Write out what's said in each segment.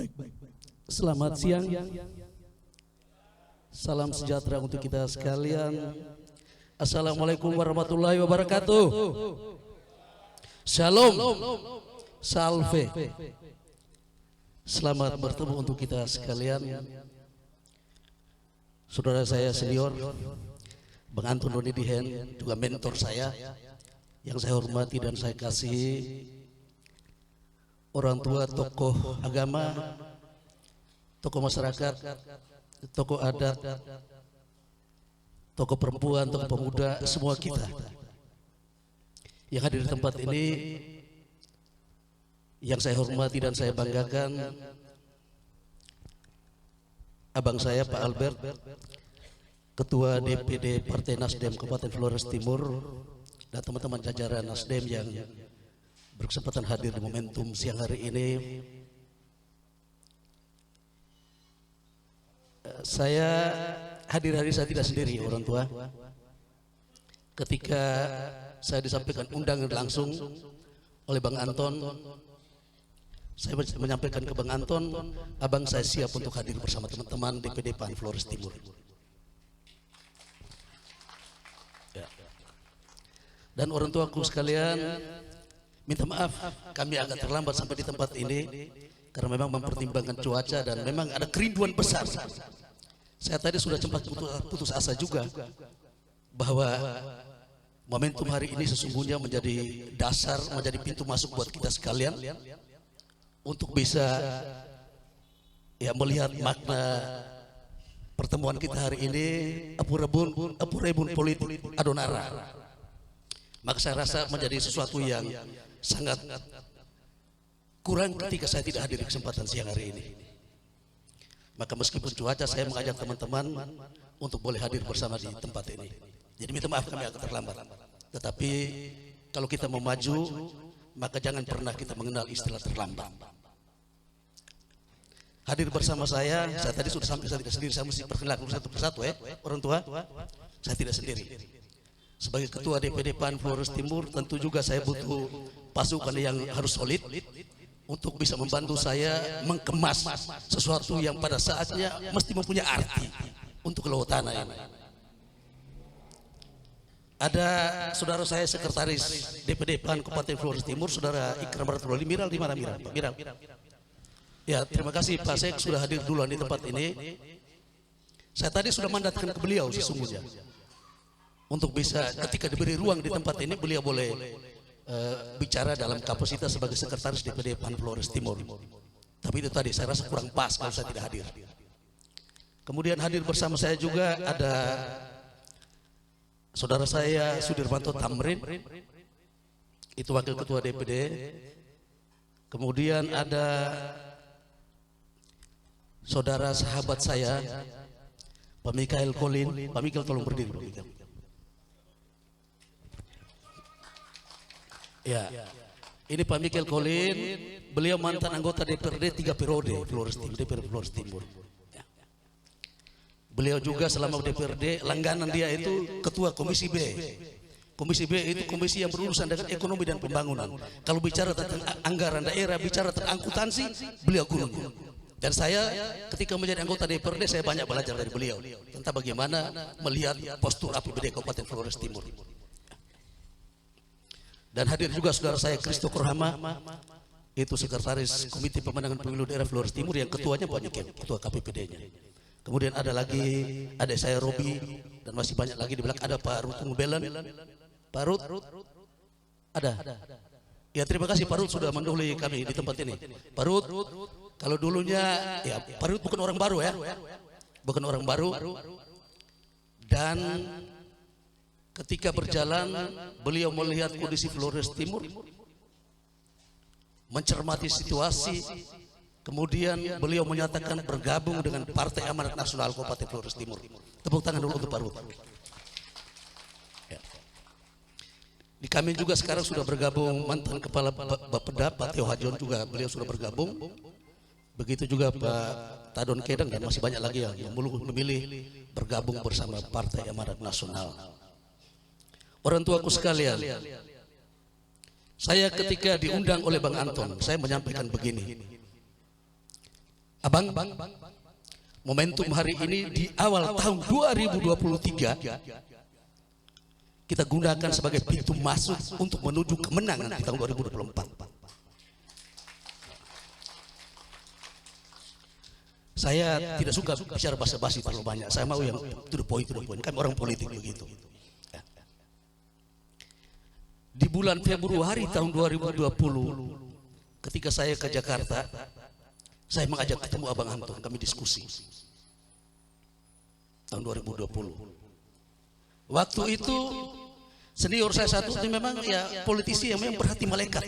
Baik, selamat siang. Salam sejahtera untuk kita sekalian. Assalamualaikum warahmatullahi wabarakatuh. Shalom, salve. Selamat bertemu untuk kita sekalian. Saudara saya senior, Bang Anton Doni Dihen, juga mentor saya, yang saya hormati dan saya kasihi, orang tua, tokoh agama, tokoh masyarakat, tokoh adat, tokoh perempuan, tokoh pemuda, semua kita yang hadir di tempat ini, yang saya hormati dan saya banggakan, abang saya Pak Albert, Ketua DPD Partai Nasdem Kabupaten Flores Timur, dan teman-teman jajaran Nasdem yang berkesempatan hadir di momentum siang hari ini. Saya hadir hari saya tidak sendiri, orang tua. Ketika saya disampaikan undangan langsung oleh Bang Anton, saya menyampaikan ke Bang Anton, abang saya siap untuk hadir bersama teman-teman DPD PAN Flores Timur. Ya. Dan orang tuaku sekalian, minta maaf kami agak terlambat sampai di tempat ini karena memang mempertimbangkan cuaca dan memang ada kerinduan besar. Saya tadi sudah sempat putus asa juga bahwa momentum hari ini sesungguhnya menjadi dasar, menjadi pintu masuk buat kita sekalian untuk bisa ya melihat makna pertemuan kita hari ini, apurebun politik adonara. Maka saya rasa menjadi sesuatu yang sangat kurang ketika saya tidak hadir di kesempatan siang hari ini. Maka meskipun cuaca, saya mengajak teman-teman untuk boleh hadir bersama di tempat ini. Jadi minta maaf kami agak terlambat. Tetapi kalau kita mau maju, maka jangan pernah kita mengenal istilah terlambat. Hadir bersama saya tadi sudah sampai, saya tidak sendiri, saya mesti perkenalkan satu persatu ya, orang tua. Saya tidak sendiri. Sebagai Ketua DPD PAN Flores Timur, tentu juga saya butuh pasukan yang harus solid untuk bisa membantu saya mengemas sesuatu yang pada saatnya mesti mempunyai arti untuk lautan ini. Ada saudara saya sekretaris DPD PAN Kabupaten Flores Timur, saudara Ikram Ratuloli. Miral di mana Miral? Pak Miral. Ya, terima kasih Pak Sek sudah hadir duluan di tempat ini. Saya tadi sudah mandatkan ke beliau sesungguhnya untuk bisa ketika diberi ruang di tempat ini beliau boleh bicara dalam kapasitas sebagai sekretaris DPD PAN Flores Timur. Tapi itu tadi saya rasa kurang pas kalau saya tidak hadir. Kemudian hadir bersama saya juga ada saudara saya Sudirmanto Tamrin, itu wakil ketua DPD. Kemudian ada saudara sahabat saya Pak Mikael Kolin. Pak Mikael tolong berdiri Pak Mikael. Ya, ini Pak Mikael Kolin, beliau mantan anggota DPRD 3 periode Flores Timur, DPRD Flores Timur. Ya. Beliau juga selama DPRD, langganan dia itu Ketua Komisi B. Komisi B itu komisi yang berurusan dengan ekonomi dan pembangunan. Kalau bicara tentang anggaran daerah, bicara tentang akuntansi, beliau gurunya. Dan saya ketika menjadi anggota DPRD, saya banyak belajar dari beliau tentang bagaimana melihat postur APBD Kabupaten Flores Timur. Dan hadir juga saudara saya Kristo Korhama, itu sekretaris Komite Pemenangan Pemilu Daerah Flores Timur yang ketuanya Pak Nyiken, ketua KPPD-nya. Kemudian ada lagi adik saya Robi, dan masih banyak lagi di belakang. Ada Pak Rut Ngubelen. Pak Rut ada. Ya, terima kasih Pak Rut sudah mendahului kami di tempat ini. Pak Rut, kalau dulunya ya Pak Rut bukan orang baru ya, bukan orang baru. Dan ketika berjalan, beliau melihat kondisi Flores Timur, mencermati situasi, kemudian beliau menyatakan bergabung dengan Partai Amanat Nasional Kabupaten Flores Timur. Tepuk tangan dulu untuk Pak Rut. Ya. Di kami juga sekarang sudah bergabung mantan Kepala Bapeda Pak Teo Hajon, juga beliau sudah bergabung. Begitu juga Pak Tadon Kedang, dan masih banyak lagi yang memilih bergabung bersama Partai Amanat Nasional. Orang tuaku sekalian, saya ketika diundang oleh Bang Anton, saya menyampaikan begini. Abang, momentum hari ini di awal tahun 2023 kita gunakan sebagai pintu masuk untuk menuju kemenangan di tahun 2024. Saya tidak suka bicara basa-basi terlalu banyak. Saya mau yang to the point. Kami orang politik begitu. Di bulan Februari tahun 2020, ketika saya ke Jakarta, saya mengajak ketemu Abang Anton, kami diskusi. Tahun 2020. Waktu itu senior saya satu ini memang ya politisi yang memang berhati malaikat.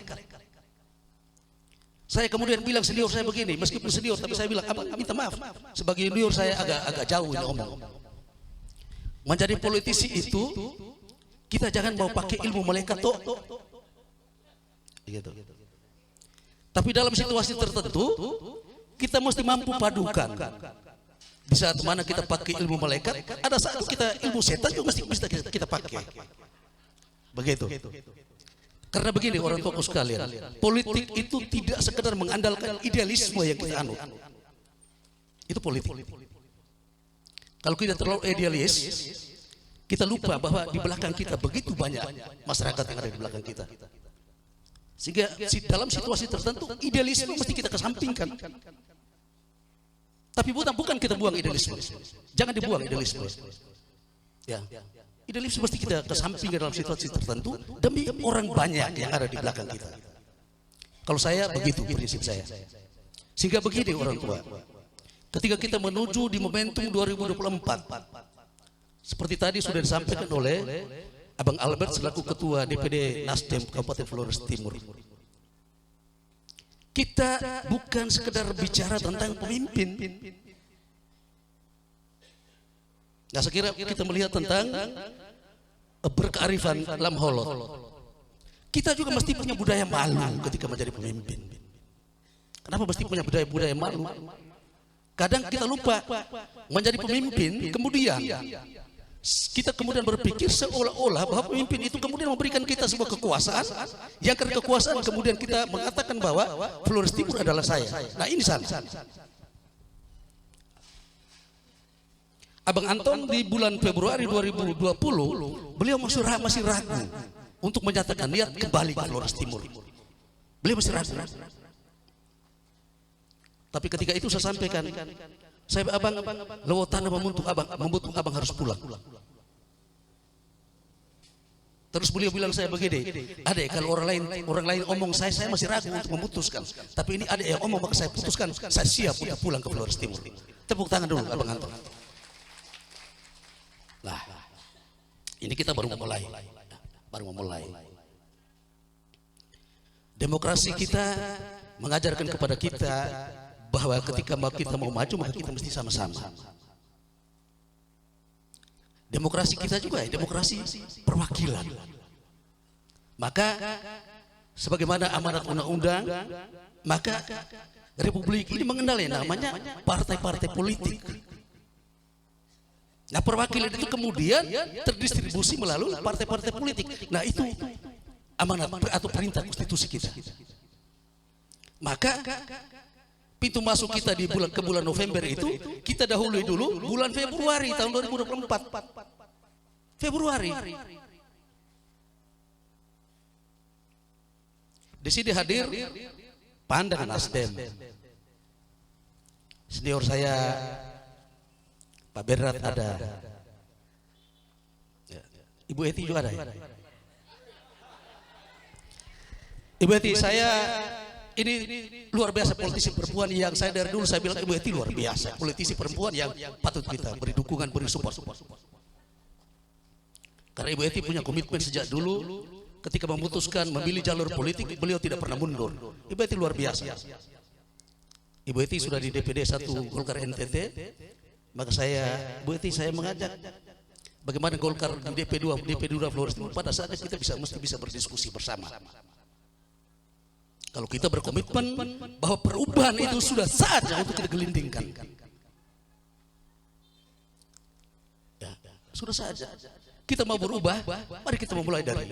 Saya kemudian bilang senior saya begini, meskipun senior tapi saya bilang, Abang minta maaf, sebagai junior saya agak jauh ini ngomong. Menjadi politisi itu kita jangan mau pakai ilmu malaikat toh. Gitu. Tapi dalam situasi tertentu kita mesti mampu padukan. Di saat mana kita pakai ilmu malaikat, ada saat kita ilmu setan juga mesti kita pakai. Begitu. Karena begini orang tua sekalian, politik itu tidak sekedar mengandalkan idealisme yang kita anut. Itu politik. Kalau kita terlalu idealis, kita lupa bahwa di belakang kita begitu banyak masyarakat yang ada di belakang kita. Sehingga dalam situasi tertentu idealisme mesti kita kesampingkan. Tapi bukan kita buang idealisme. Jangan dibuang idealisme. Ya. Idealisme mesti kita kesampingkan dalam situasi tertentu demi orang banyak yang ada di belakang kita. Kalau saya begitu prinsip saya. Sehingga begini orang tua. Ketika kita menuju di momentum 2024, seperti tadi sudah disampaikan oleh Abang Albert selaku Ketua DPD Nasdem Kabupaten Flores Timur. Kita bukan sekedar bicara tentang pemimpin. Nah, sekira kita melihat tentang berkearifan lamholot. Kita juga mesti punya budaya malu ketika menjadi pemimpin. Kenapa mesti punya budaya malu? Kadang kita lupa menjadi pemimpin, kemudian kita kemudian berpikir seolah-olah bahwa pemimpin itu kemudian memberikan kita sebuah kekuasaan, yang karena kekuasaan kemudian kita mengatakan bahwa Flores Timur adalah saya. Nah ini salah. Abang Anton di bulan Februari 2020, beliau masih ragu untuk menyatakan niat kembali ke Flores Timur. Beliau masih ragu. Tapi ketika itu saya sampaikan, abang lewatan membutuh abang harus pulang. Terus beliau bilang saya begini, adek kalau orang lain omong saya masih ragu untuk memutuskan. Tapi ini adek yang omong maka saya putuskan, saya siap untuk pulang ke Flores Timur. Tepuk tangan dulu Abang Anton. Nah, ini kita baru memulai. Demokrasi kita mengajarkan kepada kita bahwa ketika kita mau maju maka kita mesti sama-sama. Demokrasi kita juga demokrasi perwakilan. Maka sebagaimana amanat undang-undang, maka Republik ini mengenal yang namanya partai-partai politik. Nah, perwakilan itu kemudian terdistribusi melalui partai-partai politik. Nah, itu amanat atau perintah konstitusi kita. Maka pintu masuk kita di bulan November itu kita dahului dulu bulan Februari tahun 2024. Februari. Di sini hadir PAN dan Nasdem. Senior saya Pak Berat ada, Ibu Eti juga ada ya? Ibu Eti, saya ini luar biasa politisi perempuan yang saya dari dulu saya bilang Ibu Eti luar biasa politisi perempuan yang patut kita beri dukungan, beri support. Karena Ibu Eti punya komitmen sejak dulu ketika memutuskan memilih jalur politik, beliau tidak pernah mundur. Ibu Eti luar biasa. Ibu Eti sudah di DPD 1 Golkar NTT. Maka Bu Eti saya mengajak bagaimana Golkar di DP2 Flores Timur pada saatnya kita mesti bisa berdiskusi bersama. Kalau kita berkomitmen bahwa perubahan itu sudah saatnya untuk kita gelindingkan. Ya, sudah saja. Kita mau berubah, mari kita memulai dari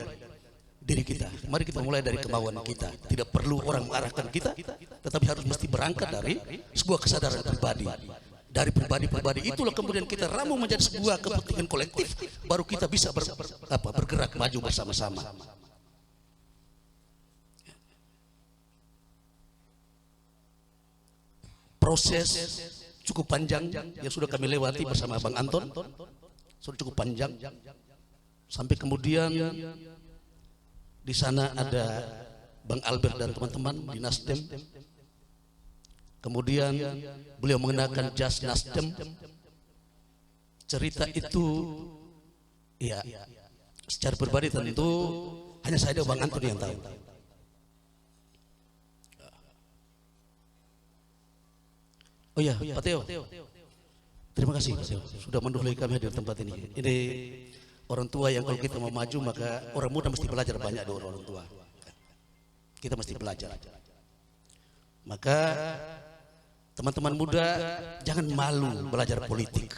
diri kita. Mari kita mulai dari kemauan kita. Tidak perlu orang mengarahkan kita, tetapi harus mesti berangkat dari sebuah kesadaran pribadi. Dari pribadi-pribadi itulah kemudian kita ramu menjadi sebuah kepentingan kolektif, baru kita bisa bergerak maju bersama-sama. Proses cukup panjang yang sudah kami lewati bersama Bang Anton, sudah cukup panjang. Sampai kemudian di sana ada Bang Albert dan teman-teman di Nasdem. Kemudian beliau mengenakan jas Nasdem. Cerita itu ya secara pribadi tentu hanya saya dan Bang Anton yang tahu. Oh ya, Pak Teo. Terima kasih Pak Teo sudah mendahului kami di tempat ini. Ini orang tua yang kalau kita mau maju maka orang muda mesti belajar banyak dari orang tua. Kita mesti belajar. Maka teman-teman muda jangan malu belajar politik.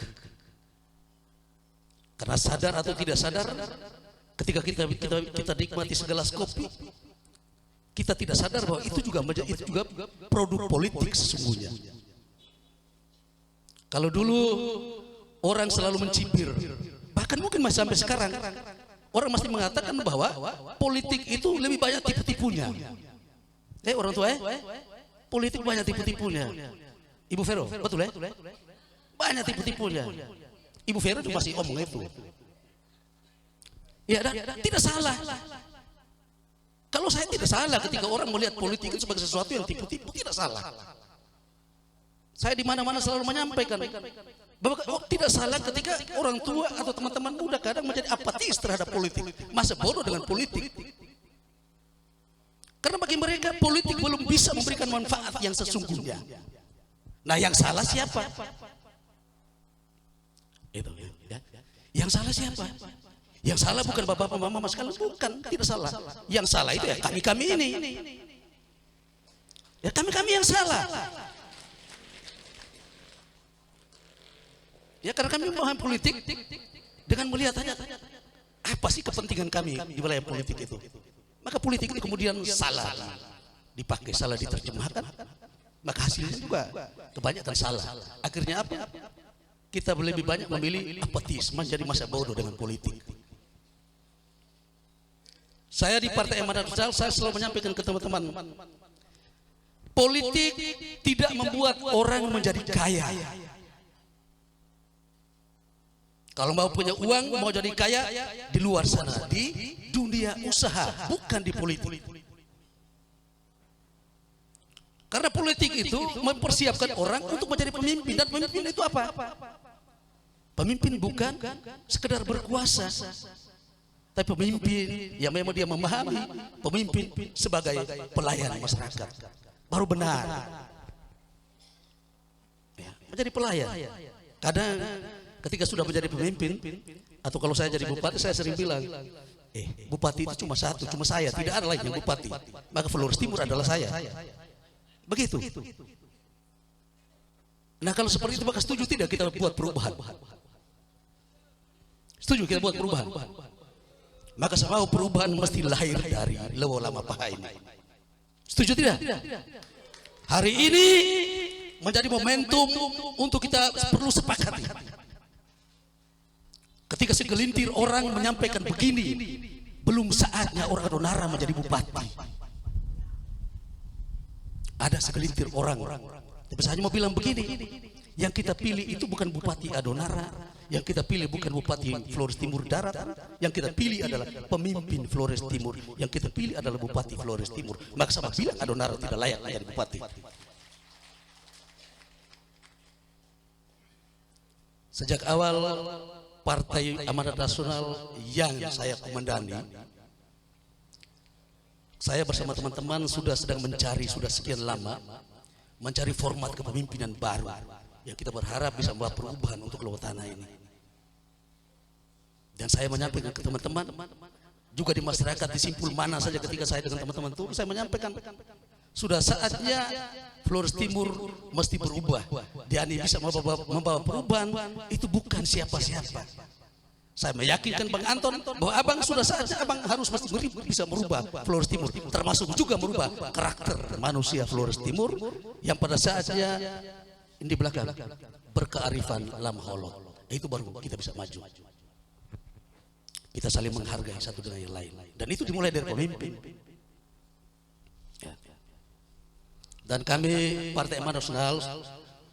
Karena sadar atau tidak sadar, ketika kita nikmati segelas kopi, kita tidak sadar bahwa itu juga produk politik sesungguhnya. Kalau dulu orang selalu mencibir, bahkan mungkin masih sampai sekarang, orang masih mengatakan bahwa politik itu lebih banyak tipu-tipunya. Orang tua politik banyak tipu-tipunya. Ibu Vero, betul ya? Banyak tipu-tipunya. Ibu Vero juga masih omong itu. Ya, tidak salah. Kalau saya tidak salah ketika orang melihat politik itu sebagai sesuatu yang tipu-tipu, tidak salah. Saya di mana-mana selalu menyampaikan bahwa tidak salah ketika orang tua atau teman-teman muda kadang menjadi apatis terhadap politik, masa bodoh dengan politik. Karena bagi mereka politik belum bisa memberikan manfaat yang sesungguhnya. Nah, yang salah siapa? Itu ya. Yang salah siapa? Yang salah bukan bapak-bapak mama sekalian, bukan, tidak salah. Yang salah itu ya kami-kami ini. Ya kami-kami yang salah. Ya karena kami memahami politik dengan melihat hanya apa sih kepentingan kami di wilayah politik itu. Maka politik itu kemudian salah dipakai, salah diterjemahkan, maka hasilnya juga kebanyakan salah. Akhirnya apa? Kita lebih banyak memilih apatis, menjadi masa bodoh dengan politik. Saya di Partai Amanat Nasional, saya selalu menyampaikan ke teman-teman, politik tidak membuat orang menjadi kaya. Kalau mau punya uang, mau jadi kaya di luar sana, di dunia usaha, bukan di politik. Karena politik itu mempersiapkan orang untuk menjadi pemimpin, dan pemimpin itu apa? Pemimpin bukan sekedar berkuasa, tapi pemimpin yang memang dia memahami, pemimpin sebagai pelayan masyarakat. Baru benar. Ya, menjadi pelayan. Kadang ketika sudah menjadi pemimpin, atau kalau saya jadi bupati, saya sering bilang, bupati itu cuma satu, cuma saya, tidak ada lagi yang bupati. Maka Flores Timur adalah saya. Begitu. Nah kalau seperti itu, maka setuju tidak kita buat perubahan? Setuju kita buat perubahan? Maka semua perubahan mesti lahir dari Lewo Lama Paha ini. Setuju tidak? Hari ini menjadi momentum untuk kita perlu sepakati. Ketika segelintir orang menyampaikan begini, belum saatnya orang Adonara menjadi bupati. Ada segelintir orang, tapi saya hanya mau bilang begini, yang kita pilih itu bukan bupati Adonara, yang kita pilih bukan bupati Flores Timur Darat, yang kita pilih adalah pemimpin Flores Timur, yang kita pilih adalah bupati Flores Timur. Maka sama bilang Adonara tidak layak menjadi bupati. Sejak awal Partai Amanat Nasional yang saya komandani, saya bersama teman-teman sudah sedang mencari, sudah sekian lama mencari format kepemimpinan baru yang kita berharap bisa membawa perubahan untuk Lewo Tanah ini. Dan saya menyampaikan ke teman-teman juga di masyarakat, di simpul mana saja ketika saya dengan teman-teman itu, saya menyampaikan sudah saatnya Flores Timur mesti berubah. Dia bisa membawa perubahan, itu bukan siapa-siapa. Saya meyakinkan Bang Anton bahwa abang sudah saatnya abang harus bisa merubah Flores Timur, termasuk juga merubah karakter manusia Flores Timur yang pada saatnya di belakang berkearifan lam holot. Itu baru kita bisa maju. Kita saling menghargai satu dengan yang lain, dan itu dimulai dari pemimpin. Dan kami Partai Amanat Nasional,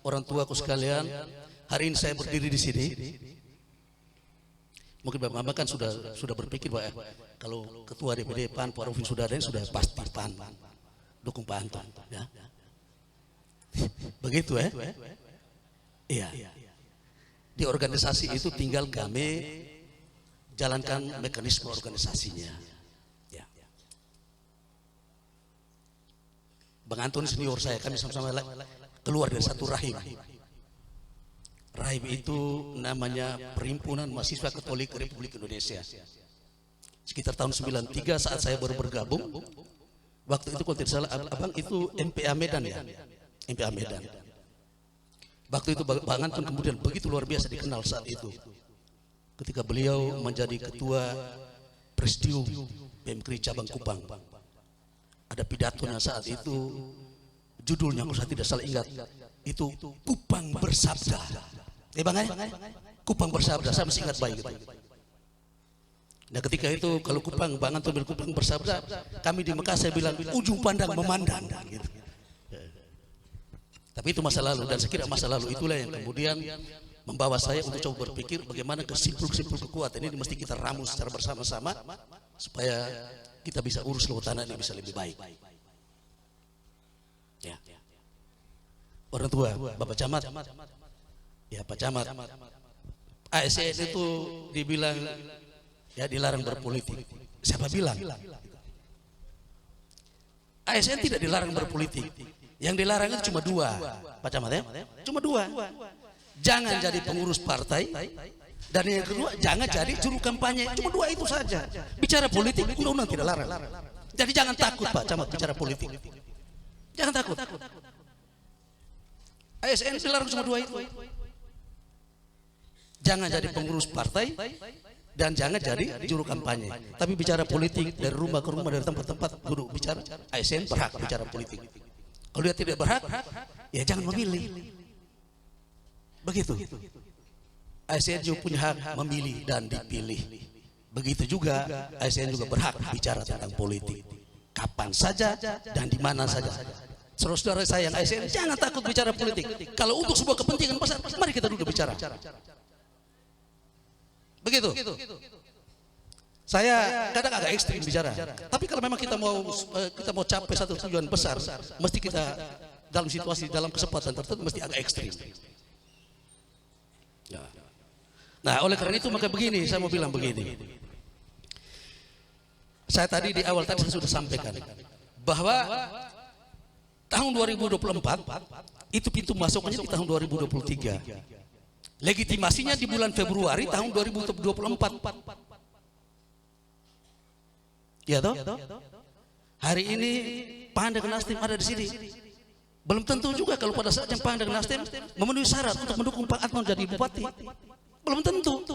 orang tuaku sekalian, hari ini saya berdiri di sini. Mungkin Bapak Mama kan sudah berpikir bahwa kalau Ketua DPD PAN Pak Rufin sudah ada, sudah pasti PAN dukung Pak Anton, ya. Begitu ya? Iya. Di organisasi itu tinggal kami jalankan mekanisme organisasinya. Ya. Bang Anton senior saya, kami sama-sama keluar dari satu rahim. Rahim itu namanya Perhimpunan Mahasiswa Katolik Republik Indonesia. Sekitar tahun 93 saat saya baru bergabung, waktu itu kalau tidak salah abang itu MPA Medan ya, MPA Medan. Waktu itu Bang Anton kemudian begitu luar biasa dikenal saat itu, ketika beliau menjadi ketua presidium PMKRI cabang Kupang. Ada pidatonya saat itu, judulnya kalau saya tidak salah ingat, itu Kupang Bersabda. Bang Kupang Bersabda, saya masih ingat baik itu. Nah ketika itu kalau Kupang, Bang Anton Kupang Bersabda, kami di Mekah saya bilang ujung pandang memandang gitu. Tapi itu masa lalu, dan sekira masa lalu itulah yang kemudian membawa saya untuk coba berpikir bagaimana kesimpul-kesimpul kekuatan ini mesti kita ramu secara bersama-sama supaya kita bisa urus Lautana ini bisa lebih baik. Ya. Orang tua, Bapak Camat, ya Pak Camat, ASN itu dibilang ya dilarang berpolitik. Siapa bilang? ASN tidak dilarang berpolitik. Yang dilarang itu cuma dua, Pak Camat ya, cuma dua. Jangan jadi pengurus partai, dan yang kedua jangan jadi juru kampanye. Cuma dua itu saja. Bicara politik undang-undang tidak larang. Jadi jangan takut Pak Camat bicara politik. Jangan takut. ASN dilarang cuma dua itu. Jangan jadi pengurus partai dan jangan jadi juru kampanye. Tapi bicara politik dari rumah ke rumah, dari tempat-tempat duduk bicara, ASN berhak bicara politik. Kalau dia tidak berhak, ya jangan memilih. Begitu. ASN juga punya hak memilih dan dipilih. Begitu juga ASN juga berhak bicara tentang politik. Kapan saja dan di mana saja. Saudara-saudara saya yang ASN, jangan takut bicara politik. Kalau untuk sebuah kepentingan besar, mari kita duduk bicara. Begitu. Saya kadang agak ekstrim bicara, tapi kalau memang kita mau capai satu tujuan besar, mesti kita dalam situasi, dalam kesempatan tertentu mesti agak ekstrim. Nah, oleh karena itu maka begini, saya mau bilang begini. Saya tadi di awal tadi saya sudah sampaikan bahwa tahun 2024 itu pintu masuknya di tahun 2023. Legitimasinya di bulan Februari tahun 2024. Ya toh? Hari ini PAN dan Nasdem ada di sini. Belum tentu juga kalau pada saat yang PAN dan Nasdem memenuhi syarat untuk mendukung Pak Anton jadi bupati. Belum tentu.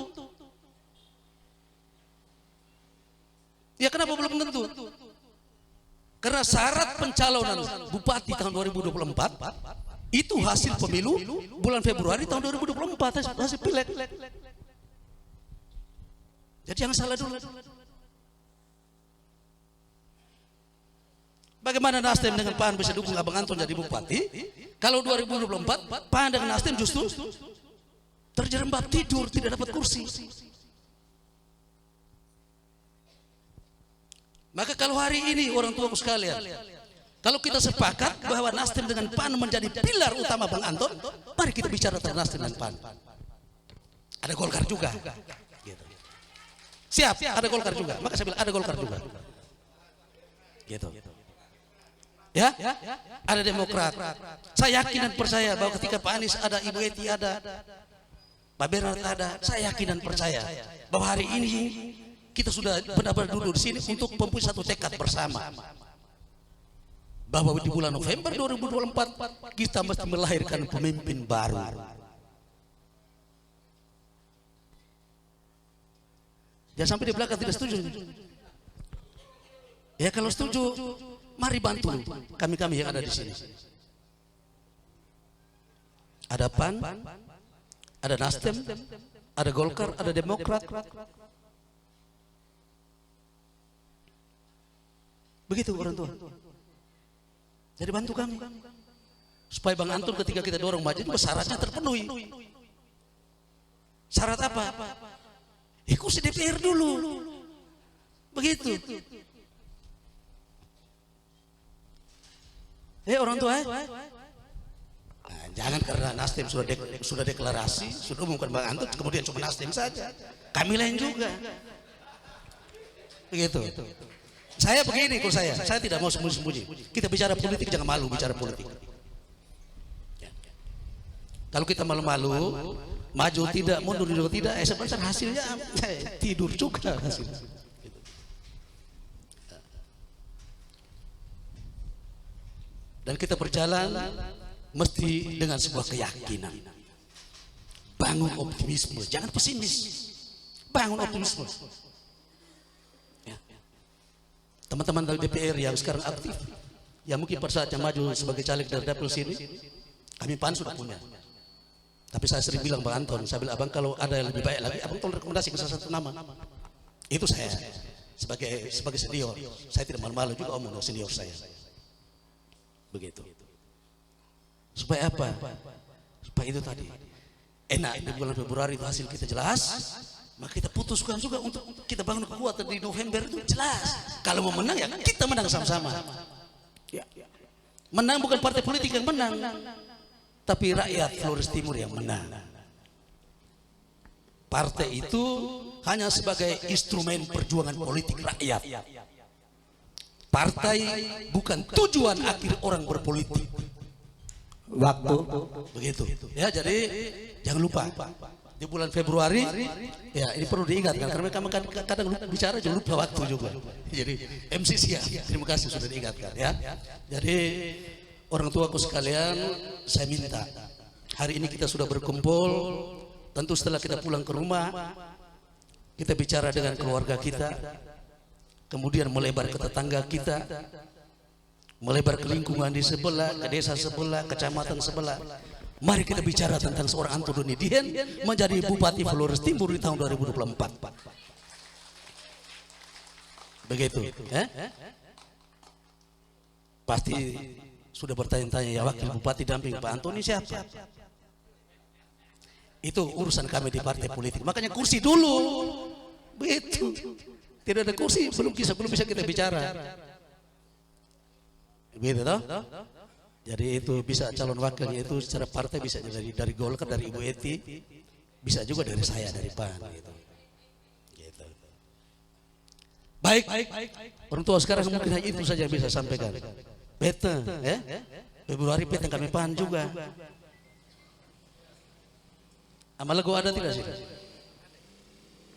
Ya kenapa belum tentu? Karena syarat pencalonan bupati tahun 2024 itu hasil pemilu bulan Februari tahun 2024, hasil pileg. Jadi jangan salah dulu. Bagaimana Nasdem dengan PAN bisa dukung Abang Anton jadi bupati? Kalau 2024 PAN dengan Nasdem justru terjerembab tidur, tidak dapat kursi. Maka kalau hari ini orang tuaku sekalian, kalau kita sepakat bahwa Nasdem dengan PAN menjadi pilar utama Bang Anton, mari kita bicara tentang Nasdem dan PAN. Ada Golkar juga. Siap, ada Golkar juga. Maka saya bilang ada Golkar juga. Gitu. Ya, ada Demokrat. Saya yakin dan percaya bahwa ketika Pak Anies ada, Ibu Eti ada, Pak Bernard ada, saya yakin dan percaya bahwa hari ini kita sudah benar-benar duduk di sini untuk mempunyai satu tekad bersama bahwa di bulan November 2024 kita mesti melahirkan pemimpin baru. Jangan sampai di belakang tidak setuju. Ya kalau setuju, mari bantu kami-kami yang ada di sini. Ada PAN, ada Nasdem, ada Golkar, ada Demokrat. Begitu orang tua. Jadi bantu kami. Supaya Bang Anton ketika kita dorong maju itu syaratnya terpenuhi. Syarat apa? Kursi DPR dulu. Begitu. Orang tua. Nah, jangan karena Nasdem sudah deklarasi, sudah umumkan Bang Anton, kemudian cuma Nasdem saja. Kami lain juga. Begitu. Saya begini, kalau saya tidak mau sembunyi-sembunyi. Kita bicara politik, jangan malu bicara politik. Kalau kita malu-malu, maju tidak, mundur juga tidak, sebentar hasilnya tidur juga hasilnya. Dan kita berjalan mesti dengan sebuah keyakinan. Bangun optimisme, jangan pesimis. Bangun optimisme. Teman-teman dari DPR yang sekarang aktif, yang mungkin pada saatnya maju sebagai caleg dari dapil sini, kami PAN sudah punya. Tapi saya sering bilang Bang Anton, saya bilang abang kalau ada yang lebih baik lagi, abang tolong rekomendasi ke salah satu nama. Itu saya sebagai senior, saya tidak malu-malu juga omong senior saya. Begitu. Supaya apa? Supaya itu tadi enak di bulan Februari itu hasil kita jelas. Maka kita putuskan juga untuk kita bangun kekuatan di November itu jelas. Kalau mau menang ya kita menang sama-sama. Menang bukan partai politik yang menang, tapi rakyat Flores Timur yang menang. Partai itu hanya sebagai instrumen perjuangan politik rakyat. Partai bukan tujuan akhir orang berpolitik. Waktu begitu. Ya jadi jangan lupa. Di bulan Februari, ya ini perlu diingatkan karena kami kadang bicara juga lupa waktu juga. Jadi MC siap, terima kasih sudah diingatkan ya. Jadi orang tuaku sekalian, saya minta hari ini kita sudah berkumpul. Tentu setelah kita pulang ke rumah, kita bicara dengan keluarga kita, kemudian melebar ke tetangga kita, melebar ke lingkungan di sebelah, ke desa sebelah, kecamatan sebelah. Mari kita bicara tentang seorang Antoni Dien menjadi Bupati Flores Timur di tahun 2024. Begitu, Pasti sudah bertanya-tanya ya wakil Bupati damping Pak Antoni siapa? Itu urusan kami di partai politik. Makanya kursi dulu. Begitu. Tidak ada kursi belum bisa kita bicara. Begitu toh? Jadi itu bisa calon wakilnya itu secara partai bisa dari Golkar, dari Ibu Eti, bisa juga dari saya, dari PAN. Gitu. Baik, orang tua sekarang mungkin hanya itu saja bisa sampaikan. Peta, Februari peta kami PAN juga. Amalago ada tidak sih?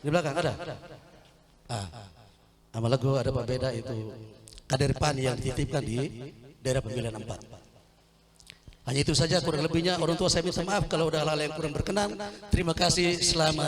Di belakang ada? Amalago ada Pak Beda itu kader PAN yang dititipkan di daerah pemilihan 4. Hanya itu saja kurang lebihnya orang tua saya minta maaf kalau ada hal-hal yang kurang berkenan. Terima kasih, selamat.